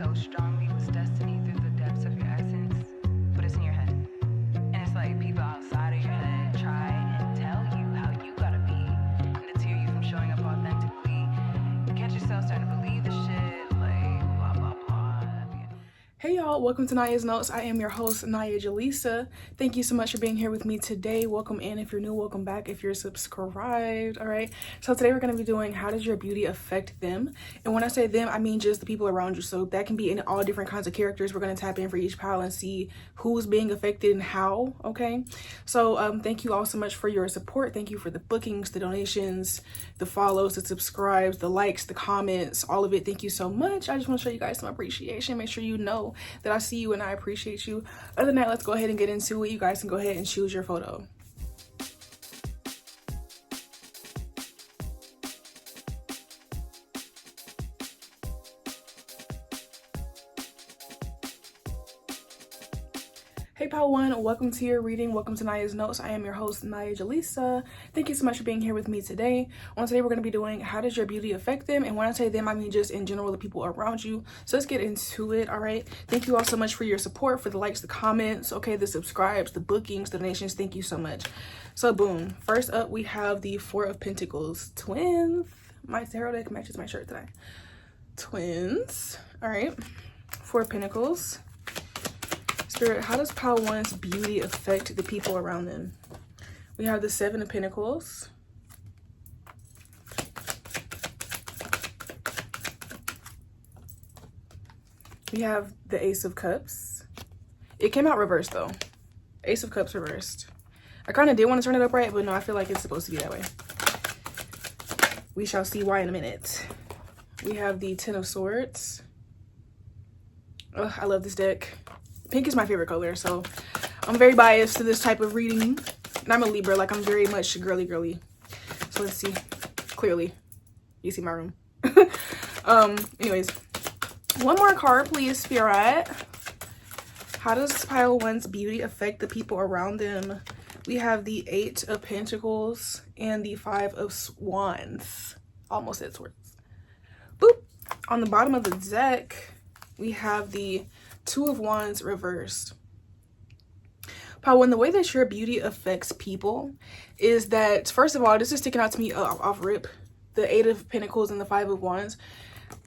so strongly with destiny through the depths of your essence, but it's in your head. And it's like people outside of your head try and tell you how you gotta be, and deter you from showing up authentically. You catch yourself starting to believe the shit, like blah blah blah. Hey y'all, welcome to Aniyah's Notes. I am your host, AniyahJelisa. Thank you so much for being here with me today. Welcome in if you're new, welcome back if you're subscribed. All right, so today we're going to be doing how does your beauty affect them? And when I say them, I mean just the people around you. So that can be in all different kinds of characters. We're going to tap in for each pile and see who's being affected and how. Okay, so thank you all so much for your support. Thank you for the bookings, the donations, the follows, the subscribes, the likes, the comments, all of it. Thank you so much. I just want to show you guys some appreciation. Make sure you know that I see you and I appreciate you. Other than that, let's go ahead and get into it. You guys can go ahead and choose your photo. Hey pile one, welcome to your reading. Welcome to Aniyah's Notes. I am your host, AniyahJelisa. Thank you so much for being here with me today. Today we're going to be doing how does your beauty affect them? And when I say them, I mean just in general the people around you. So let's get into it. All right. Thank you all so much for your support, for the likes, the comments, okay, the subscribes, the bookings, the donations. Thank you so much. So boom. First up, we have the Four of Pentacles. Twins. My tarot deck matches my shirt today. Twins. All right. Four of Pentacles. Spirit, how does pile one's beauty affect the people around them? We have the Seven of Pentacles. We have the Ace of Cups. It came out reversed though. Ace of Cups reversed. I kind of did want to turn it upright, but no, I feel like it's supposed to be that way. We shall see why in a minute. We have the Ten of Swords. Oh, I love this deck. Pink is my favorite color, so I'm very biased to this type of reading. And I'm a Libra, like I'm very much girly. So let's see. Clearly, you see my room. Anyways, one more card, please, Spirit. How does pile one's beauty affect the people around them? We have the Eight of Pentacles and the Five of Wands. Almost said swords. Boop. On the bottom of the deck, we have the Two of Wands reversed. Pile one, the way that your beauty affects people is that, first of all, this is sticking out to me off rip. The Eight of Pentacles and the Five of Wands.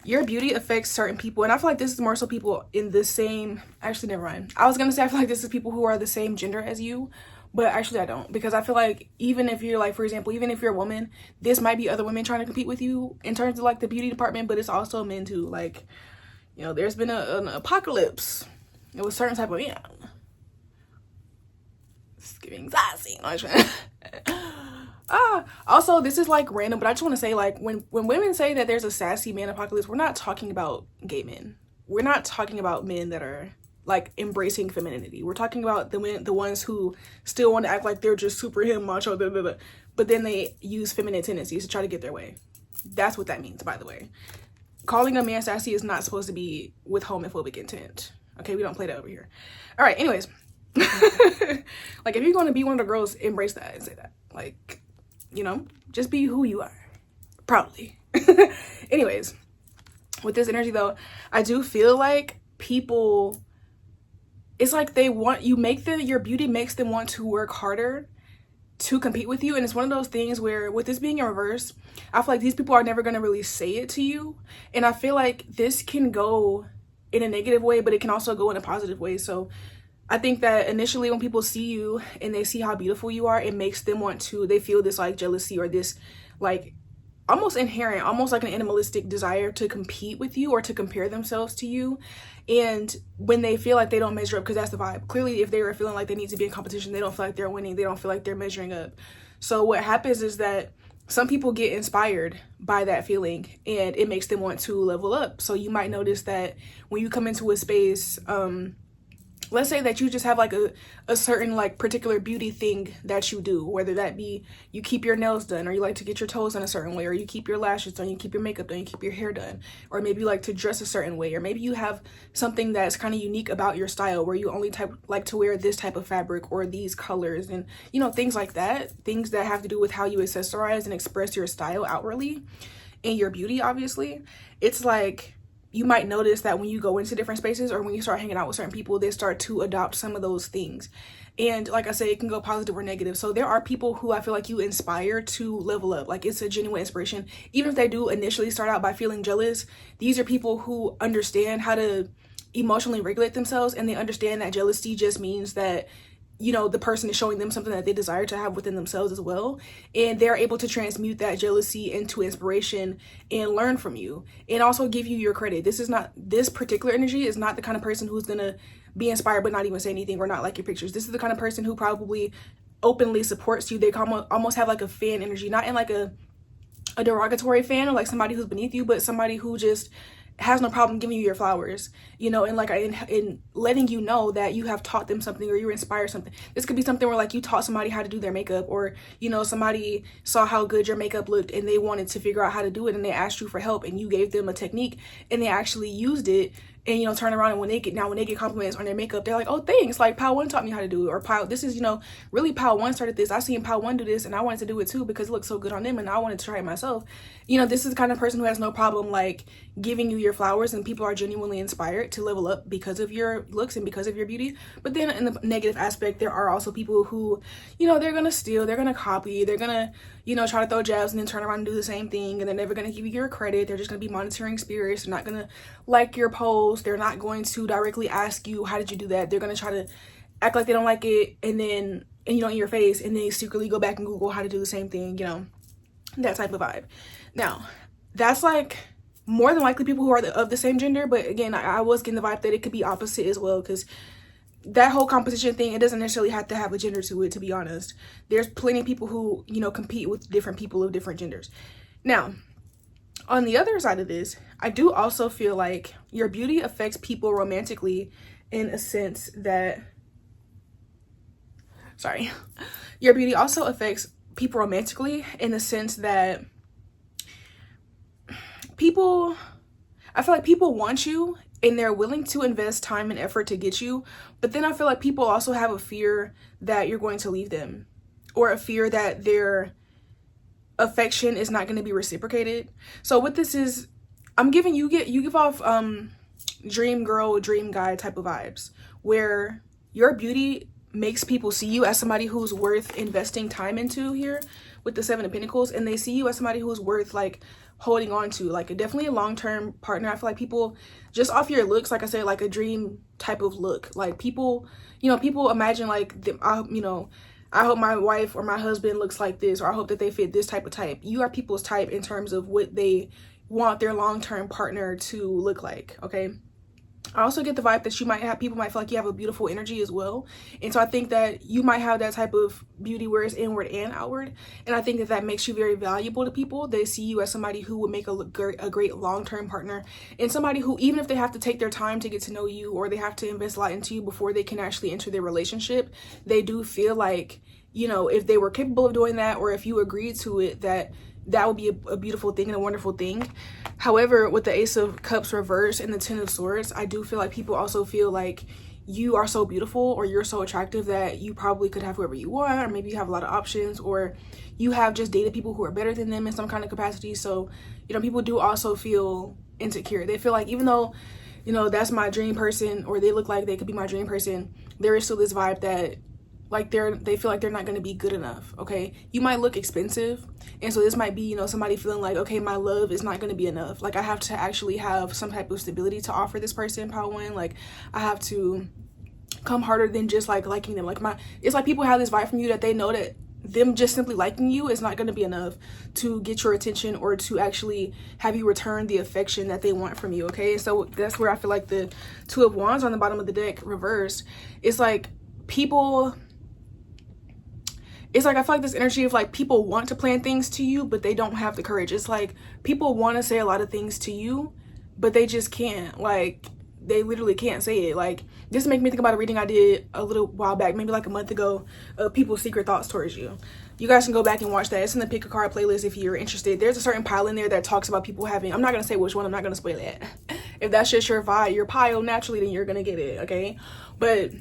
Your beauty affects certain people. And I feel like this is more so people in the same, actually, never mind. I was going to say I feel like this is people who are the same gender as you. But actually, I don't. Because I feel like even if you're like, for example, even if you're a woman, this might be other women trying to compete with you in terms of like the beauty department. But it's also men too. Like, you know, there's been an apocalypse. It was certain type of, yeah. It's giving sassy. Also, this is like random, but I just want to say, like, when women say that there's a sassy man apocalypse, we're not talking about gay men. We're not talking about men that are like embracing femininity. We're talking about the ones who still want to act like they're just super him, macho, blah, blah, blah, but then they use feminine tendencies to try to get their way. That's what that means, by the way. Calling a man sassy is not supposed to be with homophobic intent. Okay, we don't play that over here. All right, anyways. Like, if you're going to be one of the girls, embrace that and say that. Like, you know, just be who you are. Proudly. Anyways, with this energy, though, I do feel like people, it's like they want, your beauty makes them want to work harder to compete with you. And it's one of those things where with this being in reverse, I feel like these people are never going to really say it to you. And I feel like this can go in a negative way, but it can also go in a positive way. So I think that initially when people see you and they see how beautiful you are, it makes them want to, they feel this like jealousy or this like almost inherent, almost like an animalistic desire to compete with you or to compare themselves to you. And when they feel like they don't measure up, because that's the vibe. Clearly, if they were feeling like they need to be in competition, they don't feel like they're winning. They don't feel like they're measuring up. So what happens is that some people get inspired by that feeling and it makes them want to level up. So you might notice that when you come into a space, let's say that you just have like a certain like particular beauty thing that you do, whether that be you keep your nails done, or you like to get your toes done a certain way, or you keep your lashes done, you keep your makeup done, you keep your hair done, or maybe you like to dress a certain way, or maybe you have something that's kind of unique about your style where you only like to wear this type of fabric or these colors, and you know, things like that, things that have to do with how you accessorize and express your style outwardly and your beauty. Obviously, it's like you might notice that when you go into different spaces or when you start hanging out with certain people, they start to adopt some of those things. And like I said, it can go positive or negative. So there are people who I feel like you inspire to level up. Like, it's a genuine inspiration. Even if they do initially start out by feeling jealous, these are people who understand how to emotionally regulate themselves, and they understand that jealousy just means that, you know, the person is showing them something that they desire to have within themselves as well, and they're able to transmute that jealousy into inspiration and learn from you and also give you your credit. This particular energy is not the kind of person who's gonna be inspired but not even say anything or not like your pictures. This is the kind of person who probably openly supports you. They almost have like a fan energy, not in like a derogatory fan or like somebody who's beneath you, but somebody who just has no problem giving you your flowers, you know, and like in letting you know that you have taught them something or you inspired something. This could be something where like you taught somebody how to do their makeup, or, you know, somebody saw how good your makeup looked and they wanted to figure out how to do it, and they asked you for help and you gave them a technique and they actually used it. And, you know, turn around and when they get compliments on their makeup, they're like, oh, thanks, like Pal 1 taught me how to do it, or this is, you know, really Pal 1 started this. I seen Pal 1 do this and I wanted to do it too because it looks so good on them and I wanted to try it myself. You know, this is the kind of person who has no problem like giving you your flowers, and people are genuinely inspired to level up because of your looks and because of your beauty. But then in the negative aspect, there are also people who, you know, they're gonna steal, they're gonna copy, they're gonna, you know, try to throw jabs and then turn around and do the same thing, and they're never gonna give you your credit. They're just gonna be monitoring spirits. They're not gonna like your post. They're not going to directly ask you, how did you do that? They're gonna try to act like they don't like it, and you know, in your face, and then secretly go back and Google how to do the same thing, you know, that type of vibe. Now, that's like more than likely people who are of the same gender, but again, I was getting the vibe that it could be opposite as well, because that whole composition thing, it doesn't necessarily have to have a gender to it, to be honest. There's plenty of people who, you know, compete with different people of different genders. Now, on the other side of this, I do also feel like your beauty affects people romantically in a sense that, your beauty also affects people romantically in the sense that I feel like people want you and they're willing to invest time and effort to get you, but then I feel like people also have a fear that you're going to leave them, or a fear that their affection is not going to be reciprocated. So what this is, you give off dream girl, dream guy type of vibes, where your beauty makes people see you as somebody who's worth investing time into here with the 7 of Pentacles, and they see you as somebody who's worth like holding on to, like definitely a long-term partner. I feel like people, just off your looks, like I said, like a dream type of look, like people, you know, people imagine like you know, I hope my wife or my husband looks like this, or I hope that they fit this type of type. You are people's type in terms of what they want their long-term partner to look like, okay? I also get the vibe that people might feel like you have a beautiful energy as well. And so I think that you might have that type of beauty where it's inward and outward. And I think that that makes you very valuable to people. They see you as somebody who would make a great long-term partner, and somebody who, even if they have to take their time to get to know you, or they have to invest a lot into you before they can actually enter their relationship, they do feel like, you know, if they were capable of doing that, or if you agreed to it, that would be a beautiful thing and a wonderful thing. However, with the Ace of Cups reversed and the 10 of Swords, I do feel like people also feel like you are so beautiful, or you're so attractive that you probably could have whoever you want, or maybe you have a lot of options, or you have just dated people who are better than them in some kind of capacity. So, you know, people do also feel insecure. They feel like, even though, you know, that's my dream person, or they look like they could be my dream person, there is still this vibe that like they feel like they're not going to be good enough. Okay, you might look expensive, and so this might be, you know, somebody feeling like, okay, my love is not going to be enough. Like, I have to actually have some type of stability to offer this person, Power One. Like, I have to come harder than just like liking them. Like, it's like people have this vibe from you that they know that them just simply liking you is not going to be enough to get your attention, or to actually have you return the affection that they want from you. Okay, so that's where I feel like the 2 of Wands on the bottom of the deck reversed, it's like people, it's like, I feel like this energy of like people want to plan things to you, but they don't have the courage. It's like people want to say a lot of things to you, but they just can't. Like, they literally can't say it. Like, this made me think about a reading I did a little while back, maybe like a month ago, of people's secret thoughts towards you. You guys can go back and watch that. It's in the Pick a Card playlist if you're interested. There's a certain pile in there that talks about people having, I'm not going to say which one, I'm not going to spoil it. If that's just your vibe, your pile naturally, then you're going to get it, okay? But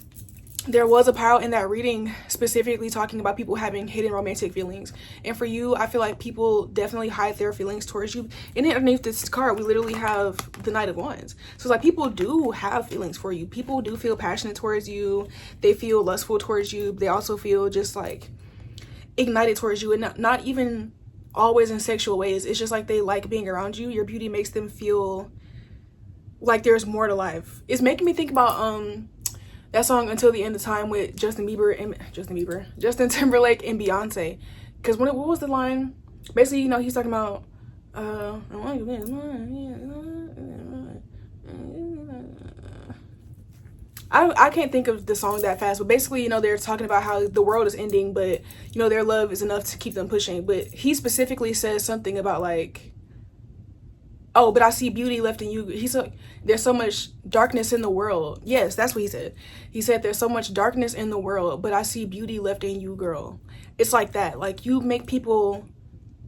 there was a pile in that reading specifically talking about people having hidden romantic feelings. And for you, I feel like people definitely hide their feelings towards you. And underneath this card, we literally have the Knight of Wands. So it's like people do have feelings for you. People do feel passionate towards you. They feel lustful towards you. They also feel just like ignited towards you, and not even always in sexual ways. It's just like they like being around you. Your beauty makes them feel like there's more to life. It's making me think about that song Until the End of Time with Justin Timberlake and Beyonce. Because what was the line? Basically, you know, he's talking about I can't think of the song that fast, but basically, you know, they're talking about how the world is ending, but, you know, their love is enough to keep them pushing. But he specifically says something about like, oh, but I see beauty left in you. He's like, there's so much darkness in the world. Yes, that's what he said. He said, there's so much darkness in the world, but I see beauty left in you, girl. It's like that. Like, you make people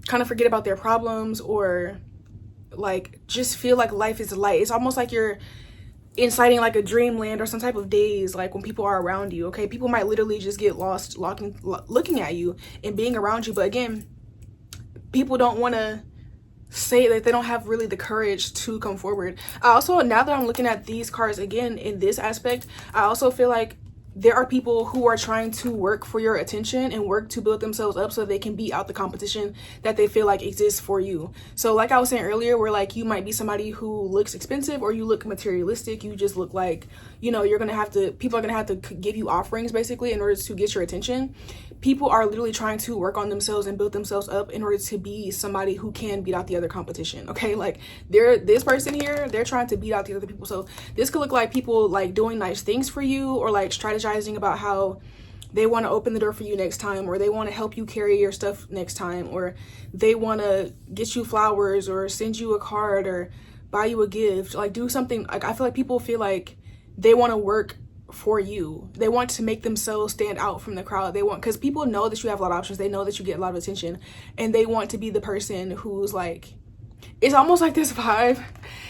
kind of forget about their problems, or like just feel like life is light. It's almost like you're inciting like a dreamland or some type of daze, like when people are around you. Okay, people might literally just get lost looking at you and being around you. But again, people don't want to say that they don't have really the courage to come forward. I also, now that I'm looking at these cards again in this aspect, I also feel like there are people who are trying to work for your attention and work to build themselves up so they can beat out the competition that they feel like exists for you. So like I was saying earlier, where like you might be somebody who looks expensive, or you look materialistic, you just look like, you know, people are gonna have to give you offerings basically in order to get your attention. People are literally trying to work on themselves and build themselves up in order to be somebody who can beat out the other competition. Okay, like this person here, they're trying to beat out the other people. So this could look like people like doing nice things for you, or like strategizing about how they want to open the door for you next time, or they want to help you carry your stuff next time, or they want to get you flowers or send you a card or buy you a gift, like do something. Like I feel like people feel like they want to work for you. They want to make themselves stand out from the crowd. They want, because people know that you have a lot of options, they know that you get a lot of attention, and they want to be the person who's like, it's almost like this vibe.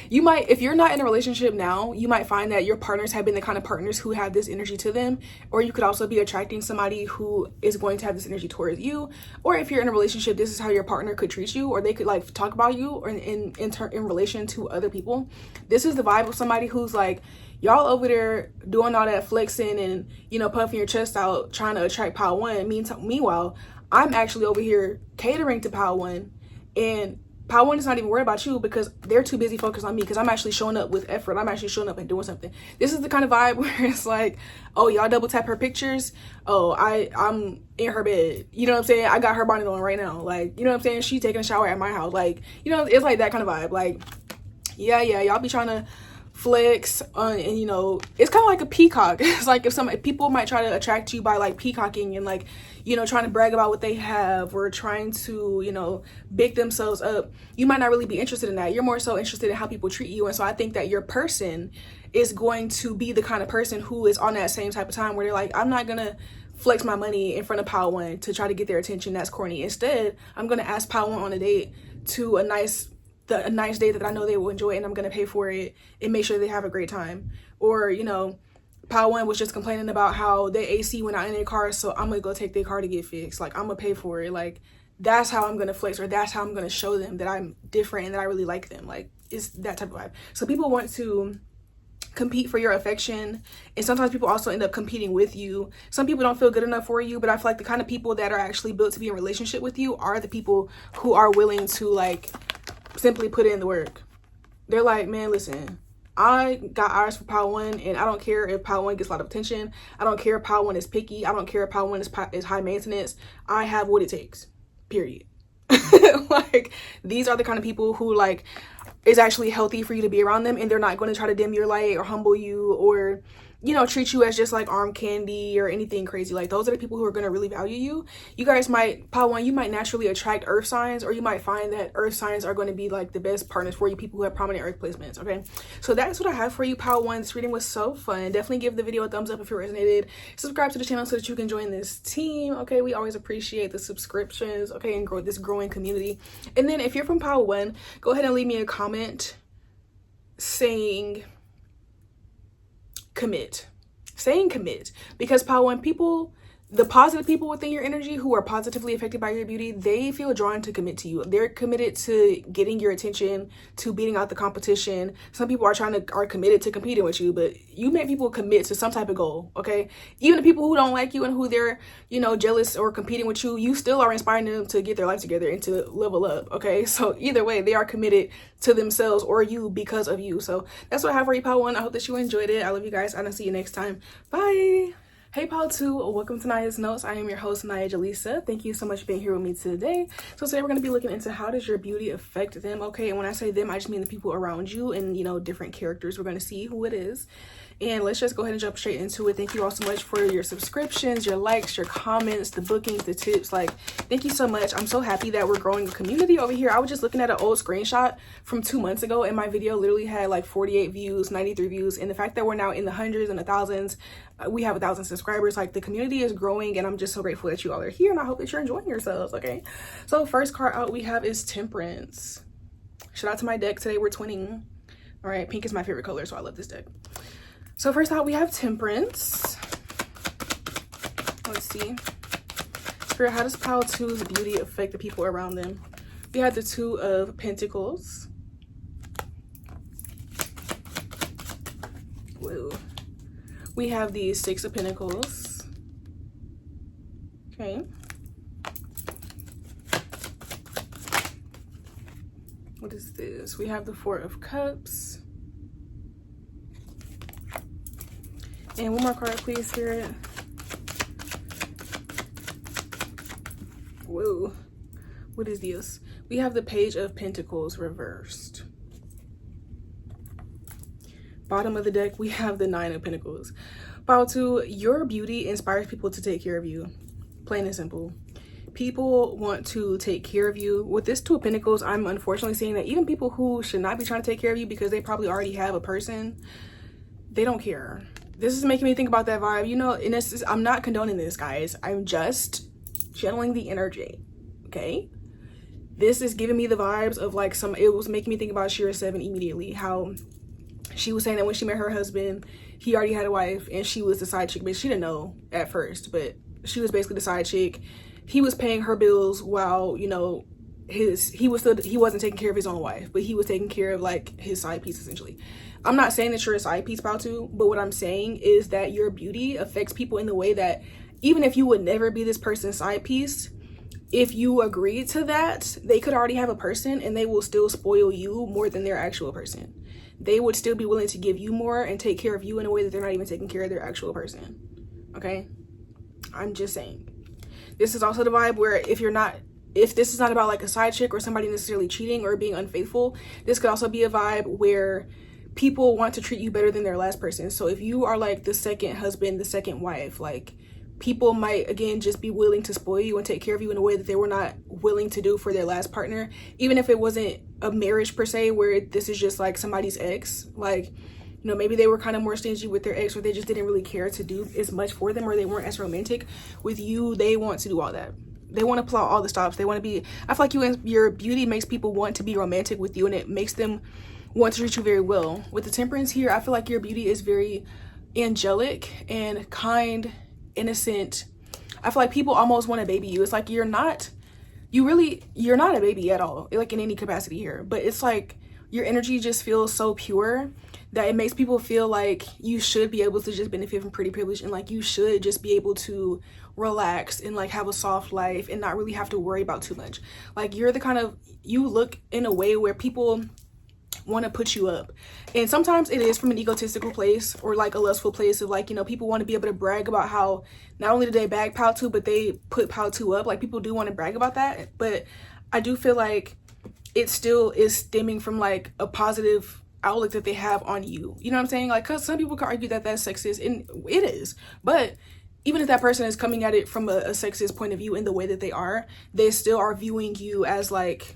You might, if you're not in a relationship now, you might find that your partners have been the kind of partners who have this energy to them, or you could also be attracting somebody who is going to have this energy towards you. Or if you're in a relationship, this is how your partner could treat you, or they could like talk about you, or in relation to other people. This is the vibe of somebody who's like, y'all over there doing all that flexing and, you know, puffing your chest out, trying to attract Pile One. Meanwhile, I'm actually over here catering to Pile One, and Pile One is not even worried about you because they're too busy focused on me, because I'm actually showing up with effort. I'm actually showing up and doing something. This is the kind of vibe where it's like, oh, y'all double tap her pictures. Oh, I'm in her bed. You know what I'm saying? I got her bonnet on right now. Like, you know what I'm saying? She's taking a shower at my house. Like, you know, it's like that kind of vibe. Like, yeah, y'all be trying to flex on, and you know, it's kind of like a peacock. It's like if people might try to attract you by like peacocking and like, you know, trying to brag about what they have, or trying to, you know, big themselves up. You might not really be interested in that. You're more so interested in how people treat you. And so I think that your person is going to be the kind of person who is on that same type of time where they're like, I'm not gonna flex my money in front of Pile One to try to get their attention. That's corny. Instead, I'm gonna ask Pile One on a date to a nice date that I know they will enjoy, and I'm gonna pay for it and make sure they have a great time. Or, you know, Pile One was just complaining about how their AC went out in their car, so I'm gonna go take their car to get fixed. Like, I'm gonna pay for it. Like, that's how I'm gonna flex, or that's how I'm gonna show them that I'm different and that I really like them. Like, it's that type of vibe. So people want to compete for your affection, and sometimes people also end up competing with you. Some people don't feel good enough for you, but I feel like the kind of people that are actually built to be in relationship with you are the people who are willing to like simply put in the work. They're like, man, listen, I got eyes for Pile One, and I don't care if Pile One gets a lot of attention. I don't care if Pile One is picky. I don't care if Pile One is high maintenance. I have what it takes, period. Like, these are the kind of people who like is actually healthy for you to be around them, and they're not going to try to dim your light or humble you, or, you know, treat you as just like arm candy or anything crazy. Like, those are the people who are going to really value you. You guys might, Pile One, you might naturally attract earth signs, or you might find that earth signs are going to be like the best partners for you, people who have prominent earth placements. Okay, so that's what I have for you, Pile One. This reading was so fun. Definitely give the video a thumbs up if it resonated. Subscribe to the channel so that you can join this team. Okay, we always appreciate the subscriptions, okay, and grow this growing community. And then if you're from Pile One, go ahead and leave me a comment saying commit. saying commit, because Pile 1 people, the positive people within your energy who are positively affected by your beauty, they feel drawn to commit to you. They're committed to getting your attention, to beating out the competition. Some people are committed to competing with you, but you make people commit to some type of goal, okay? Even the people who don't like you and who they're, you know, jealous or competing with you, you still are inspiring them to get their life together and to level up, okay? So either way, they are committed to themselves or you because of you. So that's what I have for you, Pile 1. I hope that you enjoyed it. I love you guys, and I'll see you next time. Bye. Hey Pile 2, welcome to Aniah's Notes. I am your host, AniyahJelisa. Thank you so much for being here with me today. So today we're going to be looking into how does your beauty affect them, okay? And when I say them, I just mean the people around you and, you know, different characters. We're going to see who it is. And let's just go ahead and jump straight into it. Thank you all so much for your subscriptions, your likes, your comments, the bookings, the tips. Like, thank you so much. I'm so happy that we're growing a community over here. I was just looking at an old screenshot from 2 months ago, and my video literally had like 48 views, 93 views. And the fact that we're now in the hundreds and the thousands, we have 1,000 subscribers. Like, the community is growing, and I'm just so grateful that you all are here, and I hope that you're enjoying yourselves, okay? So first card out we have is Temperance. Shout out to my deck. Today we're twinning. All right, pink is my favorite color, so I love this deck. So first out we have Temperance. Let's see. Spirit, how does Pile 2's beauty affect the people around them? We have the Two of Pentacles. Whoa. We have the Six of Pentacles. Okay. What is this? We have the Four of Cups. And one more card, please, Spirit. Whoa. What is this? We have the Page of Pentacles reversed. Bottom of the deck, we have the Nine of Pentacles. Pile 2, your beauty inspires people to take care of you. Plain and simple. People want to take care of you. With this Two of Pentacles, I'm unfortunately seeing that even people who should not be trying to take care of you because they probably already have a person, they don't care. This is making me think about that vibe, you know, and this is, I'm not condoning this, guys. I'm just channeling the energy, okay? This is giving me the vibes of like it was making me think about Shira 7 immediately, how she was saying that when she met her husband, he already had a wife and she was the side chick, but she didn't know at first, but she was basically the side chick. He was paying her bills while, you know, he wasn't taking care of his own wife, but he was taking care of like his side piece essentially. I'm not saying that you're a side piece, Pile 2, but what I'm saying is that your beauty affects people in the way that even if you would never be this person's side piece, if you agree to that, they could already have a person and they will still spoil you more than their actual person. They would still be willing to give you more and take care of you in a way that they're not even taking care of their actual person, okay? I'm just saying. This is also the vibe where if this is not about like a side chick or somebody necessarily cheating or being unfaithful, this could also be a vibe where people want to treat you better than their last person. So if you are like the second husband, the second wife, like people might again just be willing to spoil you and take care of you in a way that they were not willing to do for their last partner, even if it wasn't a marriage per se, where this is just like somebody's ex. Like, you know, maybe they were kind of more stingy with their ex, or they just didn't really care to do as much for them, or they weren't as romantic with you. They want to do all that. They want to pull out all the stops. They want to be, I feel like your beauty makes people want to be romantic with you, and it makes them want to treat you very well. With the Temperance here, I feel like your beauty is very angelic and kind, innocent. I feel like people almost want to baby you. It's like you're not a baby at all, like in any capacity here, but it's like your energy just feels so pure that it makes people feel like you should be able to just benefit from pretty privilege, and like you should just be able to relax and like have a soft life and not really have to worry about too much. Like you're the kind of, you look in a way where people want to put you up, and sometimes it is from an egotistical place or like a lustful place of like, you know, people want to be able to brag about how not only do they bag Pile 2, but they put Pile 2 up. Like people do want to brag about that, but I do feel like it still is stemming from like a positive outlook that they have on you, you know what I'm saying? Like, because some people can argue that that's sexist, and it is, but even if that person is coming at it from a sexist point of view in the way that they still are viewing you as like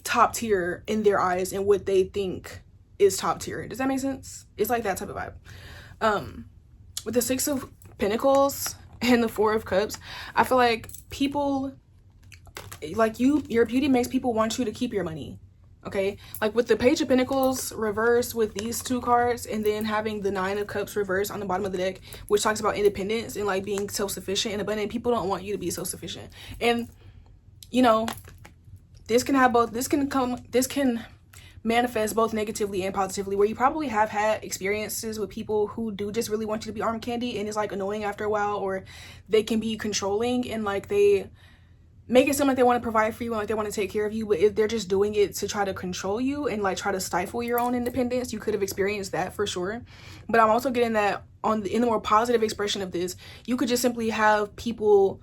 top tier in their eyes and what they think is top tier. Does that make sense? It's like that type of vibe. With the Six of Pentacles and the Four of Cups, I feel like people like your beauty makes people want you to keep your money. Okay, like with the Page of Pentacles reversed with these two cards, and then having the Nine of Cups reversed on the bottom of the deck, which talks about independence and like being self-sufficient and abundant. People don't want you to be self-sufficient. And you know, this can have both. This can manifest both negatively and positively, where you probably have had experiences with people who do just really want you to be arm candy, and it's like annoying after a while, or they can be controlling and like they make it seem like they want to provide for you and like they want to take care of you, but if they're just doing it to try to control you and like try to stifle your own independence. You could have experienced that for sure. But I'm also getting that in the more positive expression of this, you could just simply have people,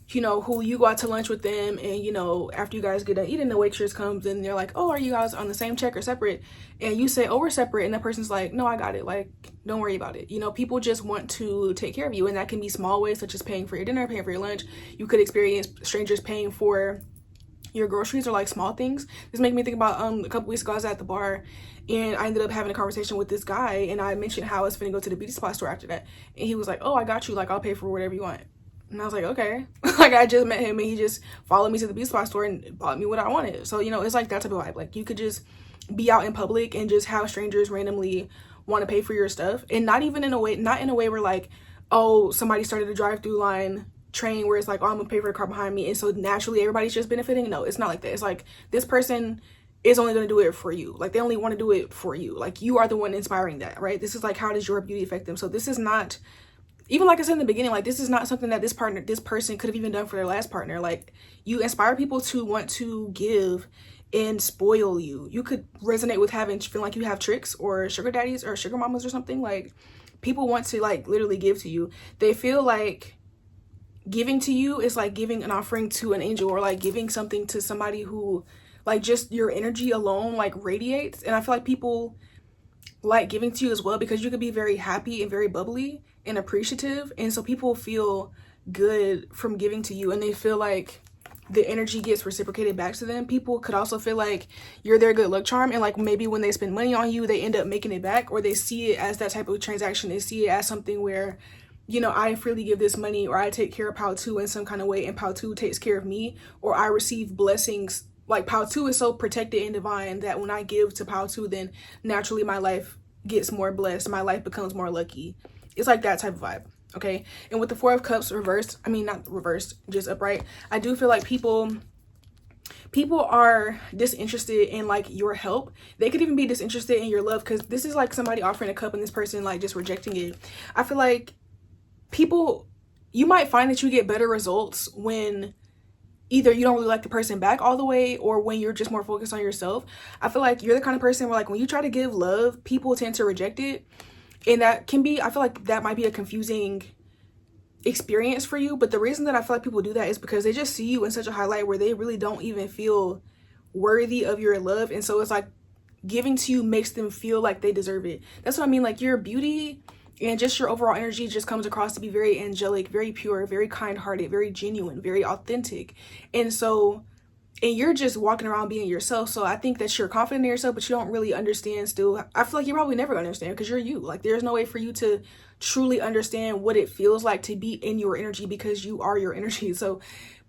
you know, who you go out to lunch with them, and you know, after you guys get done eating, the waitress comes and they're like, oh, are you guys on the same check or separate? And you say, oh, we're separate, and that person's like, no, I got it, like, don't worry about it. You know, people just want to take care of you, and that can be small ways, such as paying for your dinner, paying for your lunch. You could experience strangers paying for your groceries, or like small things. This made me think about a couple weeks ago, I was at the bar and I ended up having a conversation with this guy, and I mentioned how I was finna go to the beauty supply store after that, and he was like, oh, I got you, like, I'll pay for whatever you want. And I was like, okay. Like, I just met him and he just followed me to the beauty supply store and bought me what I wanted. So, you know, it's like that type of vibe. Like, you could just be out in public and just have strangers randomly want to pay for your stuff. And not in a way where like, oh, somebody started a drive-through line train where it's like, oh, I'm gonna pay for the car behind me, and so naturally everybody's just benefiting. No, it's not like that. It's like, this person is only going to do it for you. Like, they only want to do it for you. Like, you are the one inspiring that, right? This is like, how does your beauty affect them? So this is not, even like I said in the beginning, like, this is not something that this person could have even done for their last partner. Like, you inspire people to want to give and spoil you. You could resonate with feeling like you have tricks or sugar daddies or sugar mamas or something. Like, people want to like literally give to you. They feel like giving to you is like giving an offering to an angel, or like giving something to somebody who, like, just your energy alone like radiates. And I feel like people like giving to you as well, because you could be very happy and very bubbly and appreciative, and so people feel good from giving to you, and they feel like the energy gets reciprocated back to them. People could also feel like you're their good luck charm, and like maybe when they spend money on you, they end up making it back, or they see it as that type of transaction. They see it as something where, you know, I freely give this money, or I take care of Pao 2 in some kind of way, and Pao 2 takes care of me, or I receive blessings. Like, Pao 2 is so protected and divine that when I give to Pao 2, then naturally my life gets more blessed, my life becomes more lucky. It's like that type of vibe, okay? And with the Four of Cups reversed, I mean, not reversed, just upright, I do feel like people are disinterested in like your help. They could even be disinterested in your love, because this is like somebody offering a cup and this person like just rejecting it. I feel like you might find that you get better results when either you don't really like the person back all the way, or when you're just more focused on yourself. I feel like you're the kind of person where like when you try to give love, people tend to reject it. And that can be, I feel like that might be a confusing experience for you. But the reason that I feel like people do that is because they just see you in such a highlight where they really don't even feel worthy of your love. And so it's like giving to you makes them feel like they deserve it. That's what I mean. Like, your beauty and just your overall energy just comes across to be very angelic, very pure, very kind-hearted, very genuine, very authentic. And you're just walking around being yourself. So I think that you're confident in yourself, but you don't really understand still. I feel like you're probably never gonna understand, because you're you. Like, there's no way for you to truly understand what it feels like to be in your energy, because you are your energy. So,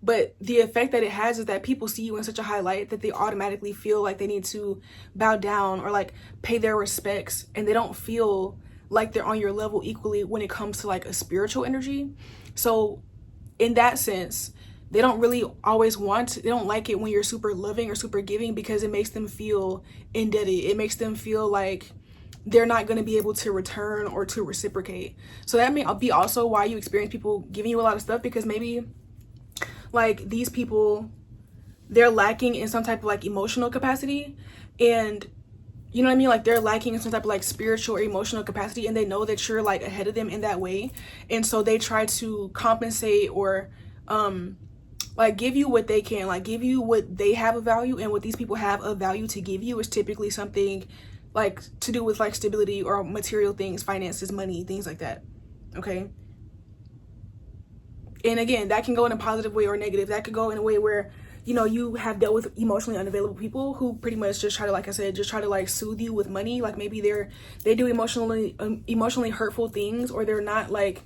but the effect that it has is that people see you in such a high light that they automatically feel like they need to bow down or like pay their respects, and they don't feel like they're on your level equally when it comes to like a spiritual energy. So in that sense, they don't really always they don't like it when you're super loving or super giving, because it makes them feel indebted. It makes them feel like they're not going to be able to return or to reciprocate. So that may be also why you experience people giving you a lot of stuff, because maybe like these people, they're lacking in some type of like emotional capacity, and you know what I mean? Like, they're lacking in some type of like spiritual or emotional capacity, and they know that you're like ahead of them in that way. And so they try to compensate or like give you what they can, like give you what they have of value, and what these people have of value to give you is typically something like to do with like stability or material things, finances, money, things like that. Okay. And again, that can go in a positive way or negative. That could go in a way where, you know, you have dealt with emotionally unavailable people who pretty much just try to, like I said, just try to like soothe you with money. Like, maybe they do emotionally hurtful things, or they're not like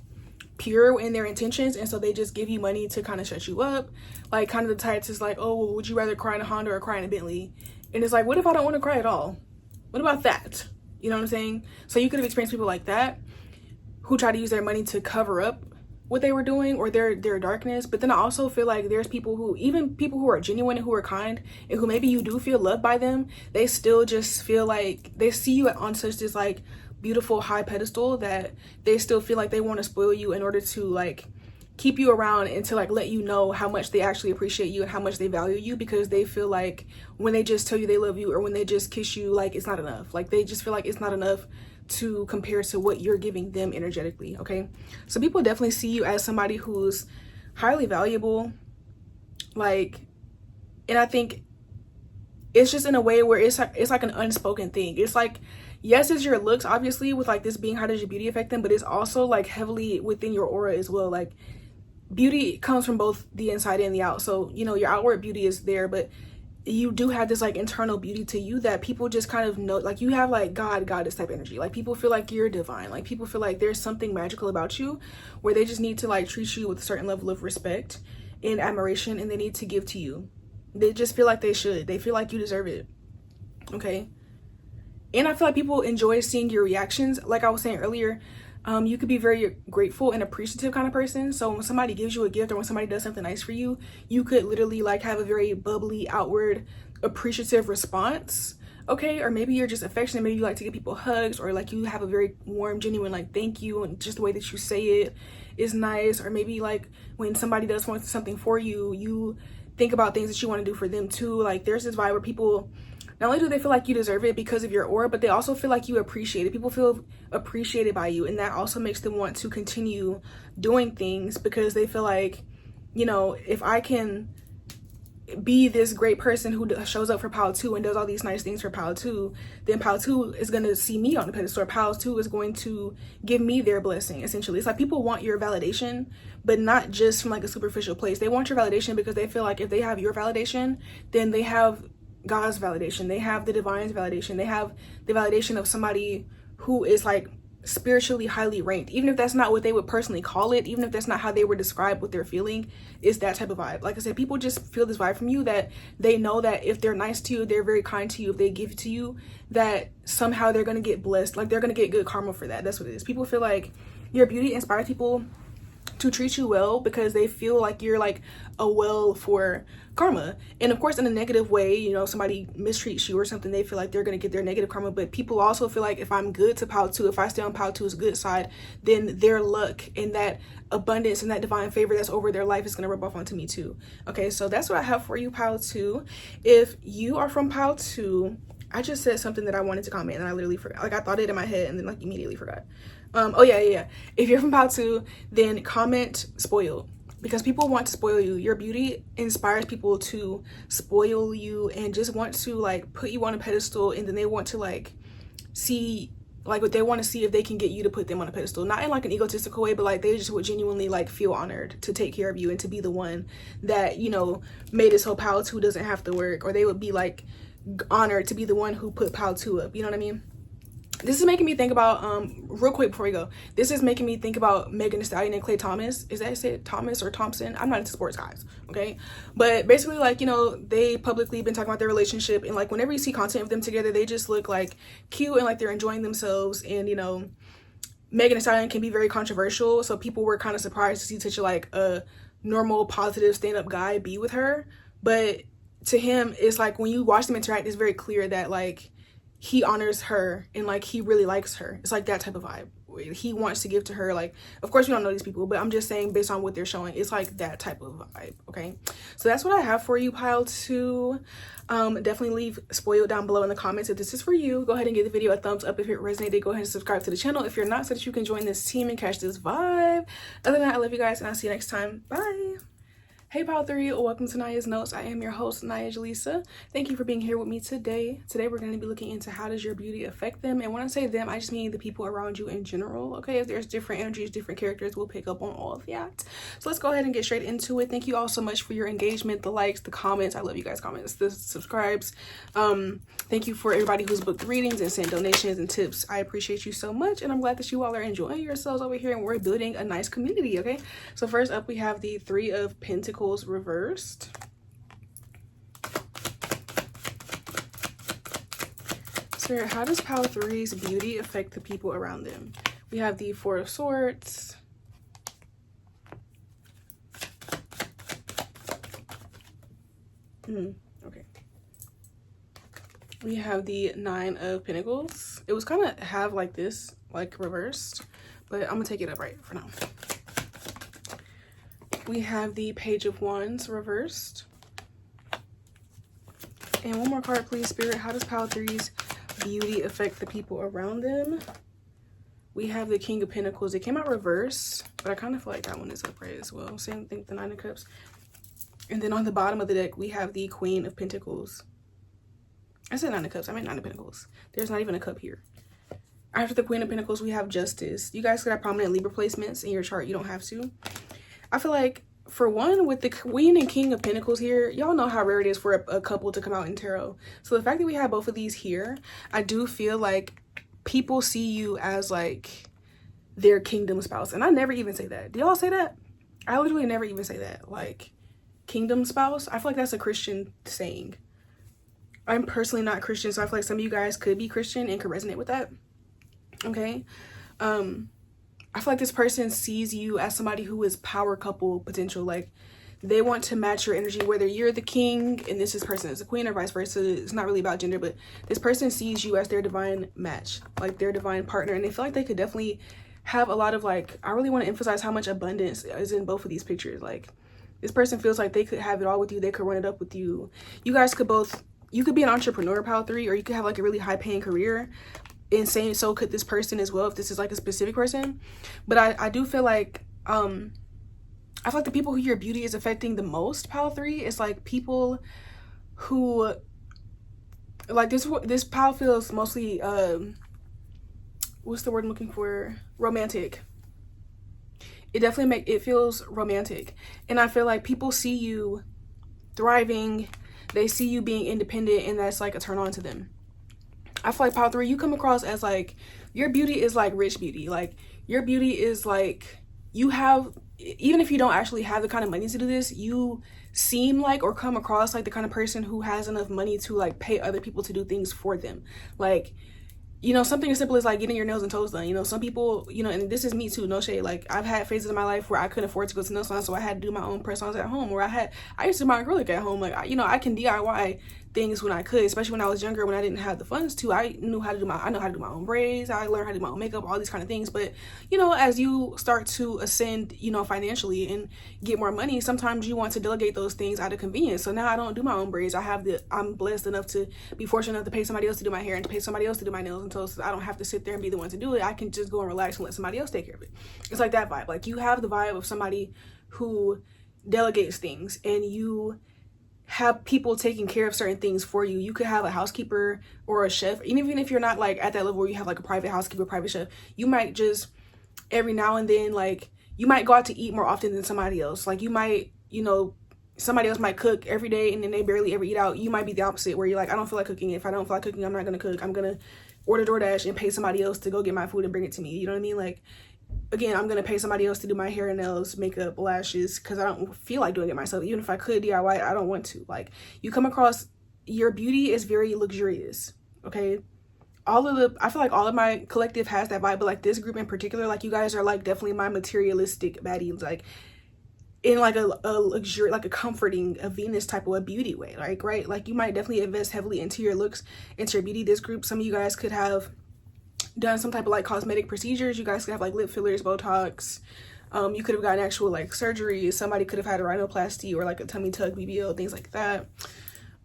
pure in their intentions, and so they just give you money to kind of shut you up. Like, kind of the types is like, oh, well, would you rather cry in a Honda or cry in a Bentley? And it's like, what if I don't want to cry at all? What about that? You know what I'm saying? So you could have experienced people like that who try to use their money to cover up what they were doing or their darkness. But then I also feel like there's people who, even people who are genuine and who are kind and who maybe you do feel loved by them, they still just feel like they see you on such this like beautiful high pedestal that they still feel like they want to spoil you in order to like keep you around and to like let you know how much they actually appreciate you and how much they value you, because they feel like when they just tell you they love you or when they just kiss you, like it's not enough. Like they just feel like it's not enough to compare to what you're giving them energetically. Okay, so people definitely see you as somebody who's highly valuable, like, and I think it's just in a way where it's like an unspoken thing. It's like, yes, it's your looks obviously with like this being how does your beauty affect them, but it's also like heavily within your aura as well. Like beauty comes from both the inside and the out. So you know, your outward beauty is there, but you do have this like internal beauty to you that people just kind of know. Like you have like goddess type energy. Like people feel like you're divine. Like people feel like there's something magical about you where they just need to like treat you with a certain level of respect and admiration, and they need to give to you. They just feel like they should. They feel like you deserve it. Okay. And I feel like people enjoy seeing your reactions. Like I was saying earlier, you could be very grateful and appreciative kind of person. So when somebody gives you a gift or when somebody does something nice for you, you could literally like have a very bubbly, outward, appreciative response. Okay, or maybe you're just affectionate. Maybe you like to give people hugs, or like you have a very warm, genuine like thank you, and just the way that you say it is nice. Or maybe like when somebody does want something for you, you think about things that you want to do for them too. Like there's this vibe where people, not only do they feel like you deserve it because of your aura, but they also feel like you appreciate it. People feel appreciated by you, and that also makes them want to continue doing things because they feel like, you know, if I can be this great person who shows up for Pal 2 and does all these nice things for Pal 2, then Pal 2 is going to see me on the pedestal. Pal 2 is going to give me their blessing, essentially. It's like people want your validation, but not just from like a superficial place. They want your validation because they feel like if they have your validation, then they have God's validation. They have the divine's validation. They have the validation of somebody who is like spiritually highly ranked, even if that's not what they would personally call it, even if that's not how they were described what they're feeling, is that type of vibe. Like I said, people just feel this vibe from you that they know that if they're nice to you, they're very kind to you, if they give it to you, that somehow they're going to get blessed, like they're going to get good karma for that. That's what it is. People feel like your beauty inspires people to treat you well because they feel like you're like a well for karma. And of course, in a negative way, you know, somebody mistreats you or something, they feel like they're going to get their negative karma. But people also feel like if I'm good to Pal 2, if I stay on Pal 2's good side, then their luck and that abundance and that divine favor that's over their life is going to rub off onto me too. Okay, so that's what I have for you, Pal 2. If you are from Pal 2, I just said something that I wanted to comment and I literally forgot. Like I thought it in my head and then like immediately forgot. Oh yeah. If you're from Pal 2, then comment spoiled, because people want to spoil you. Your beauty inspires people to spoil you and just want to like put you on a pedestal, and then they want to like see like what they want to see if they can get you to put them on a pedestal, not in like an egotistical way, but like they just would genuinely like feel honored to take care of you and to be the one that, you know, made this whole Pal 2 doesn't have to work, or they would be like honored to be the one who put Pal 2 up. You know what I mean? This is making me think about, real quick before we go, this is making me think about Megan Thee Stallion and Clay Thomas. Is that it? Thomas or Thompson? I'm not into sports, guys, okay? But basically, like, you know, they publicly been talking about their relationship, and like whenever you see content of them together, they just look like cute and like they're enjoying themselves. And, you know, Megan Thee Stallion can be very controversial, so people were kind of surprised to see such a like a normal, positive, stand-up guy be with her. But to him, it's like when you watch them interact, it's very clear that like he honors her and like he really likes her. It's like that type of vibe. He wants to give to her. Like, of course we don't know these people, but I'm just saying based on what they're showing, it's like that type of vibe. Okay, so that's what I have for you, Pile 2. Definitely leave spoiled down below in the comments if this is for you. Go ahead and give the video a thumbs up if it resonated. Go ahead and subscribe to the channel if you're not, so that you can join this team and catch this vibe. Other than that, I love you guys and I'll see you next time. Bye. Hey Pile 3, welcome to Aniyah's Notes. I am your host, AniyahJelisa. Thank you for being here with me today. Today we're going to be looking into how does your beauty affect them. And when I say them, I just mean the people around you in general. Okay, if there's different energies, different characters, we'll pick up on all of that. So let's go ahead and get straight into it. Thank you all so much for your engagement, the likes, the comments. I love you guys' comments, the subscribes. Thank you for everybody who's booked readings and sent donations and tips. I appreciate you so much, and I'm glad that you all are enjoying yourselves over here and we're building a nice community. Okay, so first up we have the Three of Pentacles reversed. Spirit, how does Pile 3's beauty affect the people around them? We have the Four of Swords. Okay. We have the Nine of Pentacles. It was kind of have like this, like reversed, but I'm gonna take it upright for now. We have the Page of Wands reversed. And one more card, please, Spirit. How does Pile 3's beauty affect the people around them? We have the King of Pentacles. It came out reversed, but I kind of feel like that one is upright as well. Same thing with the Nine of Cups. And then on the bottom of the deck, we have the Queen of Pentacles. I said Nine of Cups. I meant Nine of Pentacles. There's not even a cup here. After the Queen of Pentacles, we have Justice. You guys could have prominent Libra placements in your chart. You don't have to. I feel like, for one, with the Queen and King of Pentacles here, y'all know how rare it is for a couple to come out in tarot. So the fact that we have both of these here, I do feel like people see you as like their kingdom spouse. And I never even say that. Do y'all say that? I literally never even say that. Like, kingdom spouse, I feel like that's a Christian saying. I'm personally not Christian, so I feel like some of you guys could be Christian and could resonate with that. Okay. I feel like this person sees you as somebody who is power couple potential. Like, they want to match your energy, whether you're the king and this person is the queen, or vice versa. It's not really about gender, but this person sees you as their divine match, like their divine partner, and they feel like they could definitely have a lot of, like, I really want to emphasize how much abundance is in both of these pictures. Like, this person feels like they could have it all with you. They could run it up with you. You guys could both, you could be an entrepreneur, Pile 3, or you could have like a really high paying career. And same, so could this person as well, if this is like a specific person. But I do feel like, I feel like the people who your beauty is affecting the most, Pile 3, is like people who, like this pile feels mostly, what's the word I'm looking for? Romantic. It definitely it feels romantic. And I feel like people see you thriving, they see you being independent, and that's like a turn on to them. I feel like Pile 3, you come across as like, your beauty is like rich beauty. Like, your beauty is like, you have, even if you don't actually have the kind of money to do this, you seem like, or come across like the kind of person who has enough money to like pay other people to do things for them. Like, you know, something as simple as like getting your nails and toes done. You know, some people, you know, and this is me too, no shade. Like, I've had phases in my life where I couldn't afford to go to nail salon, so I had to do my own press-ons at home. Or I used to do my acrylic at home. Like, you know, I can DIY things when I could, especially when I was younger, when I didn't have the funds to. I know how to do my own braids. I learned how to do my own makeup, all these kind of things. But, you know, as you start to ascend, you know, financially and get more money, sometimes you want to delegate those things out of convenience. So now I don't do my own braids. I'm blessed enough to be fortunate enough to pay somebody else to do my hair and to pay somebody else to do my nails and toes. So I don't have to sit there and be the one to do it. I can just go and relax and let somebody else take care of it. It's like that vibe. Like, you have the vibe of somebody who delegates things, and you have people taking care of certain things for you. You could have a housekeeper or a chef. And even if you're not like at that level where you have like a private housekeeper, private chef, you might just every now and then, like, you might go out to eat more often than somebody else. Like, you might, you know, somebody else might cook every day and then they barely ever eat out. You might be the opposite, where you're like, I don't feel like cooking. If I don't feel like cooking, I'm not gonna cook. I'm gonna order DoorDash and pay somebody else to go get my food and bring it to me. You know what I mean? Like, again, I'm gonna pay somebody else to do my hair and nails, makeup, lashes, because I don't feel like doing it myself. Even if I could DIY, I don't want to. Like, you come across, your beauty is very luxurious, okay? I feel like all of my collective has that vibe, but like this group in particular, like, you guys are like definitely my materialistic baddies, like in like a luxury, like a comforting, a Venus type of a beauty way, like, right? Like, you might definitely invest heavily into your looks, into your beauty. This group, some of you guys could have done some type of like cosmetic procedures. You guys could have like lip fillers, Botox. You could have gotten actual like surgery. Somebody could have had a rhinoplasty or like a tummy tuck, BBL, things like that.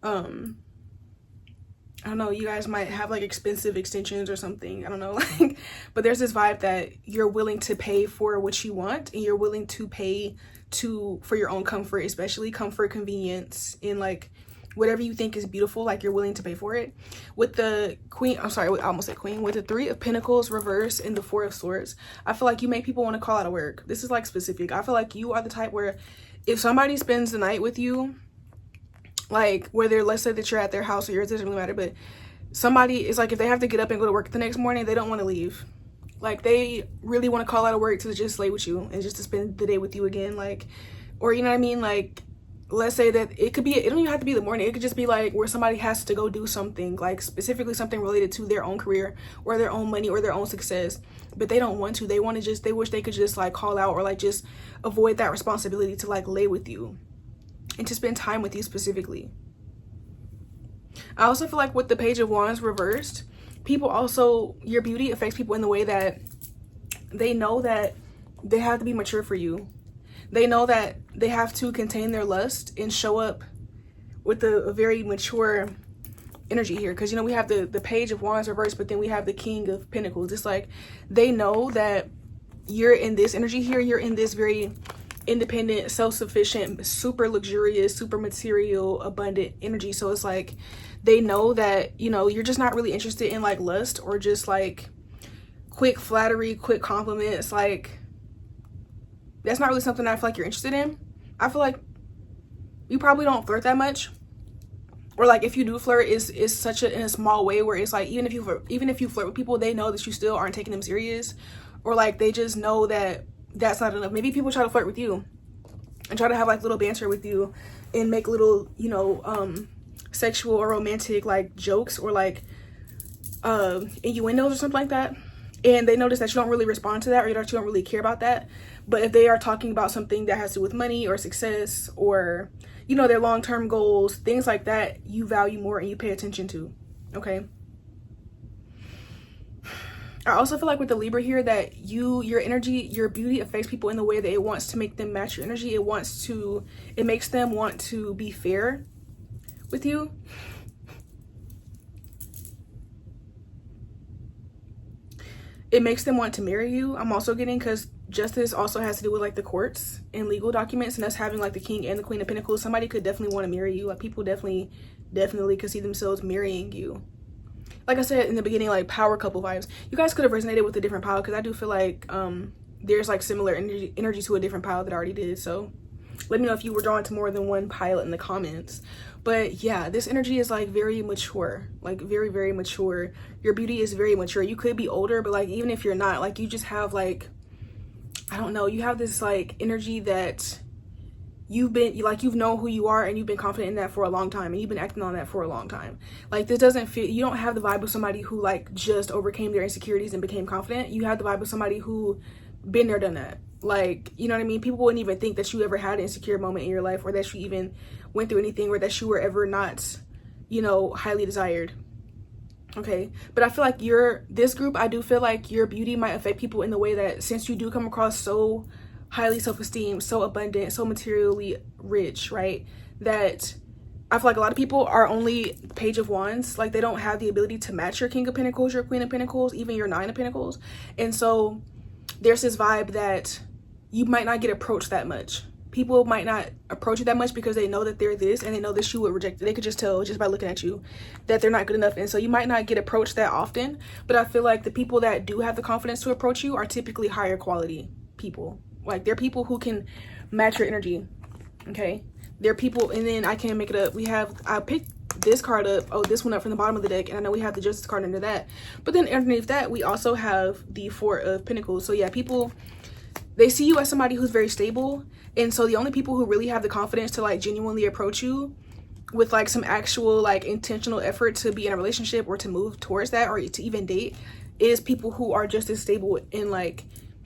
I don't know, you guys might have like expensive extensions or something, I don't know, like, but there's this vibe that you're willing to pay for what you want, and you're willing to pay for your own comfort, especially comfort, convenience, and like whatever you think is beautiful, like, you're willing to pay for it. With the queen, I'm sorry, I almost said queen, with the Three of Pentacles reverse and the Four of Swords, I feel like you make people want to call out of work. This is like specific. I feel like you are the type where if somebody spends the night with you, like, whether, let's say that you're at their house or yours, it doesn't really matter, but somebody is like, if they have to get up and go to work the next morning, they don't want to leave. Like, they really want to call out of work to just lay with you and just to spend the day with you again, like, or, you know what I mean? Like, let's say that it could be, it don't even have to be the morning, it could just be like where somebody has to go do something, like specifically something related to their own career or their own money or their own success, but they don't want to. They want to just, they wish they could just like call out or like just avoid that responsibility to like lay with you and to spend time with you specifically. I also feel like with the Page of Wands reversed, people also, your beauty affects people in the way that they know that they have to be mature for you. They know that they have to contain their lust and show up with a very mature energy here. Because, you know, we have the Page of Wands reversed, but then we have the King of Pentacles. It's like they know that you're in this energy here. You're in this very independent, self-sufficient, super luxurious, super material, abundant energy. So it's like they know that, you know, you're just not really interested in like lust or just like quick flattery, quick compliments. Like, that's not really something I feel like you're interested in. I feel like you probably don't flirt that much, or like if you do flirt, is such in a small way where it's like even if you flirt with people, they know that you still aren't taking them serious, or like they just know that that's not enough. Maybe people try to flirt with you and try to have like little banter with you and make little, you know, sexual or romantic like jokes or like innuendos or something like that, and they notice that you don't really respond to that, or that you don't really care about that. But if they are talking about something that has to do with money or success or, you know, their long-term goals, things like that, you value more and you pay attention to. Okay. I also feel like with the Libra here that your energy, your beauty affects people in the way that it wants to make them match your energy. It makes them want to be fair with you. It makes them want to marry you. I'm also getting, because justice also has to do with like the courts and legal documents, and us having like the King and the Queen of Pentacles. Somebody could definitely want to marry you. Like people definitely could see themselves marrying you. Like I said in the beginning, like power couple vibes. You guys could have resonated with a different pile, because I do feel like there's like similar energy to a different pile that I already did. So let me know if you were drawn to more than one pile in the comments. But yeah, this energy is like very mature, like very, very mature. Your beauty is very mature. You could be older, but like even if you're not, like you just have like, I don't know, you have this like energy that you've known who you are, and you've been confident in that for a long time, and you've been acting on that for a long time. Like this doesn't feel, you don't have the vibe of somebody who like just overcame their insecurities and became confident. You have the vibe of somebody who been there, done that. Like, you know what I mean? People wouldn't even think that you ever had an insecure moment in your life, or that you even went through anything, or that you were ever not, you know, highly desired. Okay, but I feel like this group, I do feel like your beauty might affect people in the way that, since you do come across so highly self-esteemed, so abundant, so materially rich, right, that I feel like a lot of people are only Page of Wands. Like they don't have the ability to match your King of Pentacles, your Queen of Pentacles, even your Nine of Pentacles. And so there's this vibe that you might not get approached that much. People might not approach you that much because they know that they're this, and they know that you would reject it. They could just tell just by looking at you that they're not good enough. And so you might not get approached that often. But I feel like the people that do have the confidence to approach you are typically higher quality people. Like they're people who can match your energy. Okay, they're people. And then I can't make it up. I picked this card up, this one up from the bottom of the deck, and I know we have the Justice card under that. But then underneath that, we also have the Four of Pentacles. So yeah, people, they see you as somebody who's very stable. And so the only people who really have the confidence to like genuinely approach you with like some actual like intentional effort to be in a relationship or to move towards that, or to even date, is people who are just as stable and like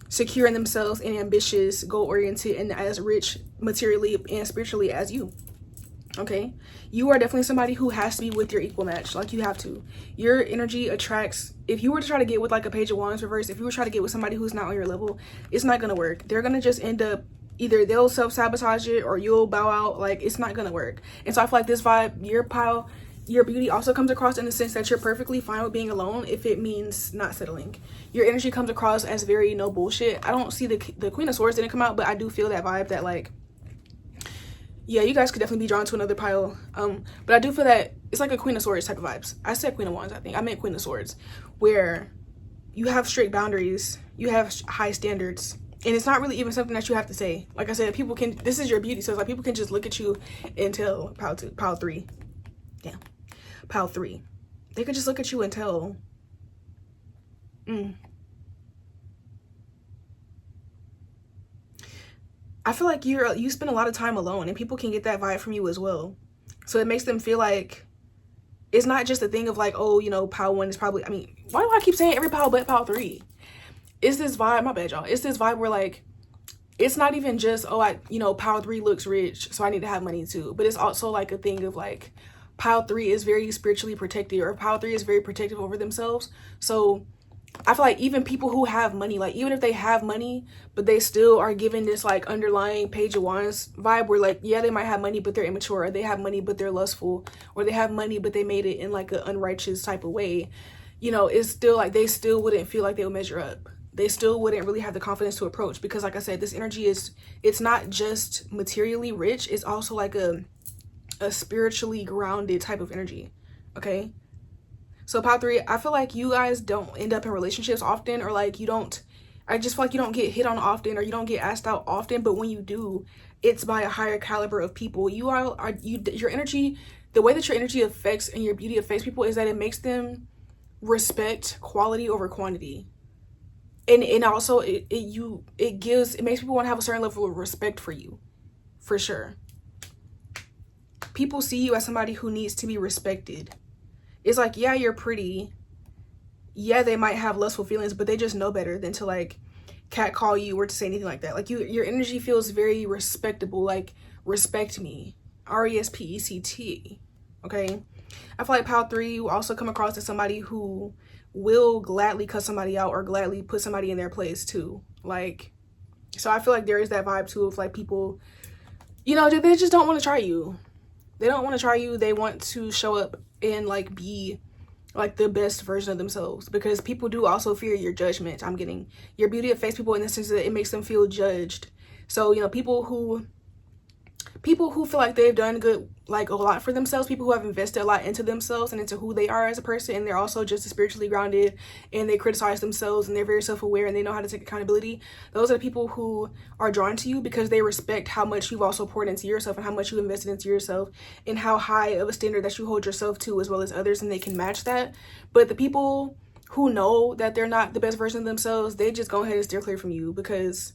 secure in themselves and ambitious, goal-oriented, and as rich materially and spiritually as you. Okay, you are definitely somebody who has to be with your equal match. Like you have to. Your energy attracts, if you were to try to get with like a Page of Wands reverse, if you were to try to get with somebody who's not on your level, it's not gonna work. They're gonna just end up, either they'll self-sabotage it or you'll bow out. Like it's not gonna work. And so I feel like this vibe, your pile, your beauty also comes across in the sense that you're perfectly fine with being alone if it means not settling. Your energy comes across as very no bullshit. I don't see the Queen of Swords didn't come out, but I do feel that vibe that like, yeah, you guys could definitely be drawn to another pile. But I do feel that it's like a Queen of Swords type of vibes. I said Queen of Wands, I think. I meant Queen of Swords, where you have strict boundaries, you have high standards, and it's not really even something that you have to say. Like I said, people can, this is your beauty, so it's like people can just look at you and tell. Pile 3. Yeah. Pile 3. They could just look at you and tell. I feel like you spend a lot of time alone, and people can get that vibe from you as well. So it makes them feel like it's not just a thing of like, oh, you know, pile 1 is probably, I mean, why do I keep saying every pile but pile 3? It's this vibe, my bad y'all, it's this vibe where like, it's not even just, oh, you know, pile 3 looks rich, so I need to have money too. But it's also like a thing of like, pile 3 is very spiritually protected, or pile 3 is very protective over themselves. So I feel like even people who have money, like even if they have money, but they still are given this like underlying Page of Wands vibe where like, yeah, they might have money, but they're immature, or they have money, but they're lustful, or they have money, but they made it in like an unrighteous type of way. You know, it's still like they still wouldn't feel like they would measure up. They still wouldn't really have the confidence to approach, because like I said, this energy it's not just materially rich, it's also like a spiritually grounded type of energy. Okay, so pile 3, I feel like you guys don't end up in relationships often, or like I just feel like you don't get hit on often, or you don't get asked out often, but when you do, it's by a higher caliber of people. Your energy, the way that your energy affects and your beauty affects people is that it makes them respect quality over quantity. And also it makes people want to have a certain level of respect for you, for sure. People see you as somebody who needs to be respected. It's like, yeah, you're pretty, yeah, they might have lustful feelings, but they just know better than to like catcall you or to say anything like that. Like your energy feels very respectable, like respect me, RESPECT. Okay, I feel like pile 3 will also come across as somebody who will gladly cut somebody out or gladly put somebody in their place too. Like, so I feel like there is that vibe too of like people, you know, they just don't want to try you. They don't want to try you. They want to show up and like be like the best version of themselves, because people do also fear your judgment. I'm getting your beauty affects people in the sense that it makes them feel judged. So, you know, people who feel like they've done good, like a lot for themselves, people who have invested a lot into themselves and into who they are as a person, and they're also just spiritually grounded, and they criticize themselves, and they're very self-aware, and they know how to take accountability. Those are the people who are drawn to you because they respect how much you've also poured into yourself, and how much you invested into yourself, and how high of a standard that you hold yourself to as well as others, and they can match that. But the people who know that they're not the best version of themselves, they just go ahead and steer clear from you, because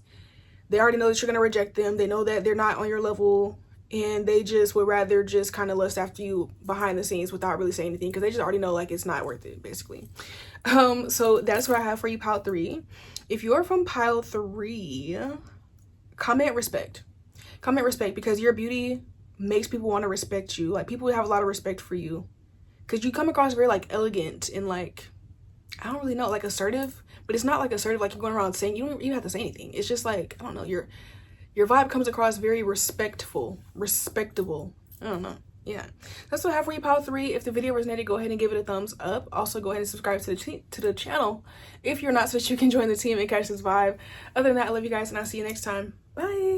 they already know that you're going to reject them. They know that they're not on your level, and they just would rather just kind of lust after you behind the scenes without really saying anything, because they just already know like it's not worth it, basically. So that's what I have for you, pile 3. If you're from pile 3, comment respect. Comment respect, because your beauty makes people want to respect you. Like, people have a lot of respect for you because you come across very like elegant and like, I don't really know, like assertive, but it's not like assertive like you're going around saying, you don't even have to say anything. It's just like, I don't know, your vibe comes across very respectable. I don't know. Yeah, that's what I have for you, pile 3. If the video resonated, go ahead and give it a thumbs up. Also, go ahead and subscribe to the channel if you're not, so that you can join the team and catch this vibe. Other than that, I love you guys, and I'll see you next time. Bye.